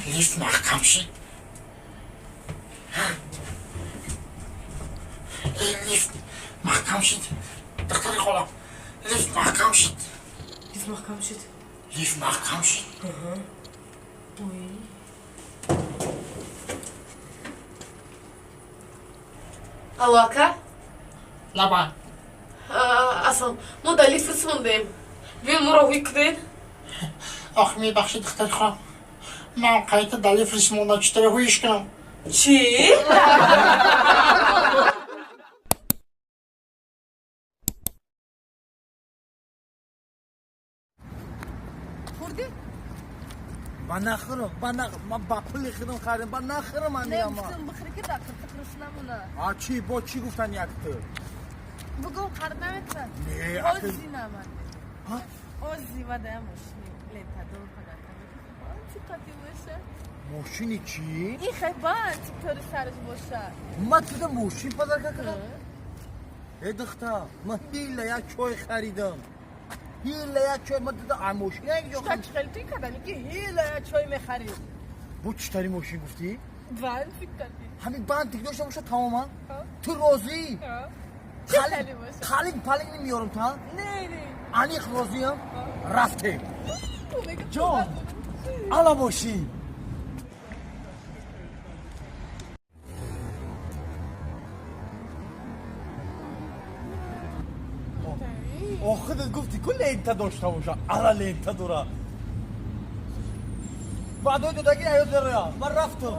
لیفت محکم شد. لیفت محکم شد. دکتر خالم لیفت محکم شد. لیفت محکم شد. لیفت محکم شد. الو اکا؟ لبن اصلا ما در لیفت رسوندیم. بیاین ما را ویکدین. آخه میبخشید دکتر خانم، من قیمت در لیفت رسوندم چطوری هویش کنم؟ چی؟ خوردی؟ من نخورم، من با پول خودم خریدم، من نخورم من میگم. نمی‌تونم بخوری که دکتر تخلص نمونه. آ چی با چی گفتن یک تو؟ بگو خرد نمی‌تونم. نه آزی نمانده. ها؟ آزی و دمشنی. لیتا دور کنه. چی کتی باشه؟ ماشینی چی؟ این خیلی باید چطوری سرش باشه. من تو ماشین پیدا کردم. ای دختر من هیله یک چای خریدم. هیله یک چای من دیدم ماشین یک جا چطور خیلی توی کدن که هیله چای میخرید. بو چطوری ماشین گفتی؟ بند فکر کردی. همین بند دیگه داشته باشه تماما. تو راضی؟ خیلی باشه. خالی پالینگ نمیارم تا؟ نه نه. انیق راضی هم؟ رفتیم. جان الا ماشین. خودت گفتی که لینتا داشته باشه الا لینتا داره بعد دو داگی ایو داره من رفتم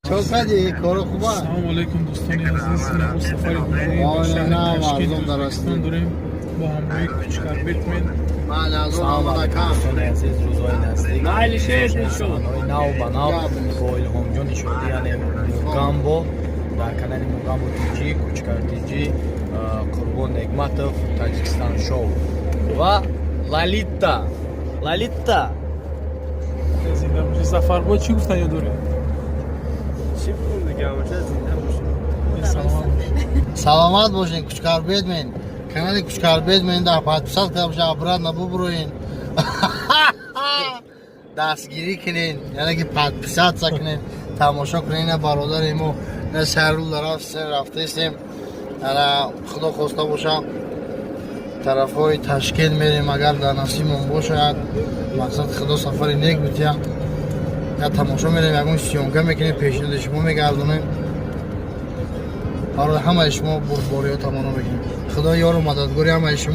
چوکادی کارو خوبه سلام علیکم دوستان عزیز ما سفر عمومی با شهر تشکیل داریم با همراهی کوچکار بیتمن من از اون دوستان عزیز روزهای نزدیک علی شیخ میشو ناو با ناو با الهام جان شدی یعنی موگامبو در کانال موگامبو تیجی کوچکار تیجی قربان نگماتов تاجیکستان شو و لالیتا زنده باشی سفر با چی گفتن یا دوره چی بود دیگه باشه زنده سلامت باشین کوچکار بیتمن. کانال کوچکار بیتمن در 500 کتاب جابرات نبو بروین. دستگیری کنین یعنی که 500 سکنین تماشا کنین برادر ما نه سر رو رفته استیم. انا خدا خواسته باشه طرف های تشکیل میریم اگر در نصیبمون باشه مقصد خدا سفر نیک بیتیم یا تماشا میریم یکون سیونکه میکنیم پیشنهاد شما میگردونیم برای همه شما بردباری ها تمانا بگیم خدا یار و مددگاری همه شما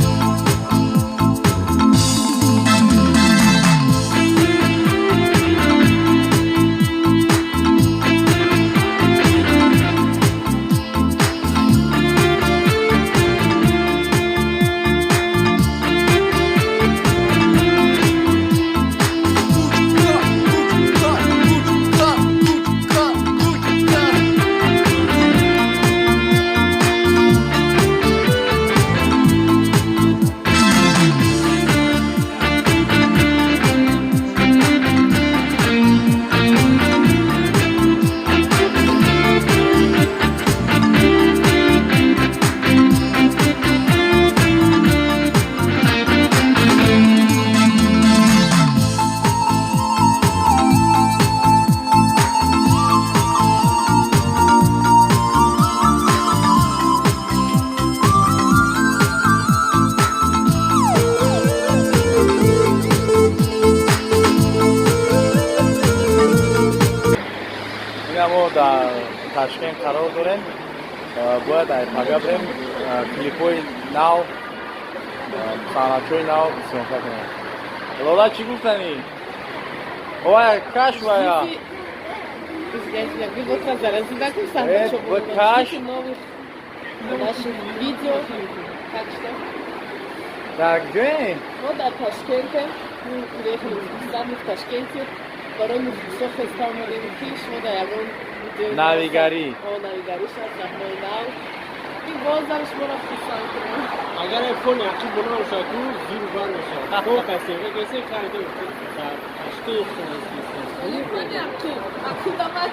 ما در تشکیل قرار داریم باید در پاگه بریم کلیپوی ناو سانچوی ناو سیونکه کنیم لالا چی گفتنی؟ اوه کش بایا با کش در کجایی؟ ما در تشکیل تشکیل برای موسیقی خسته آمدیم پیش ما در یکون نویگری نویگری شد رحمه نو این بازم شما را خیسان کنم. اگر فون یکی بنا شد تو زیر بان شد تو کسی کسی خریده اشتی این کنی اکو دامت.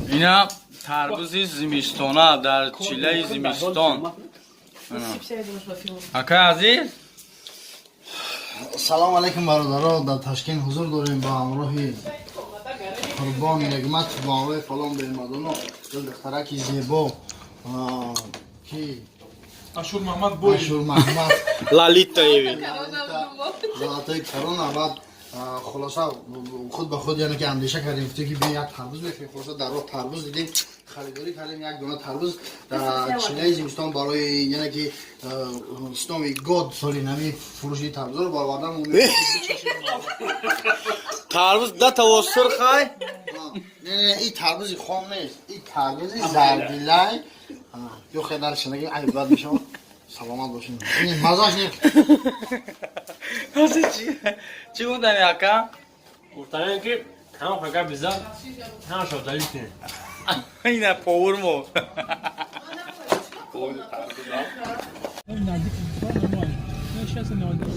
اینا تربوز زمستانه در چیله زمستان. اکا عزیز سلام علیکم برادران، در تشکیل حضور داریم با همراه قربان نعمت با آقای فلان برمدانو دل دخترکی زیبا کی اشور محمد بوی اشور محمد لالیتا ایوی زلاتای کرونا. بعد خلاصه خود به خود یعنی که اندیشه کردیم گفتیم که بیایم یک تربوز بخریم. خلاصه در راه تربوز دیدیم، خریداری کردیم یک دونه تربوز در چینه زمستان برای یعنی که اسلامی گاد سالی نمی فروشی تربوز رو باروردم. تربوز ده تا سرخای نه این تربوز خام نیست، این تربوز زردیلای یو خیلی در شنگی عیب بد میشم. سلامت باشین. این مزاج نیست. چی بودن اکا؟ گفتن که همه فقط بیزا همه شفتالی کنه اینا پاور مو نزدیک نمای نشست نادر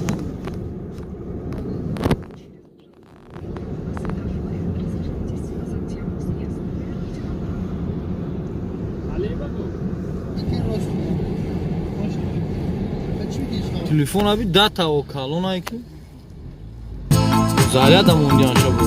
Telefon abi data o kalon ayki. Zarya da mı oynayan şabu?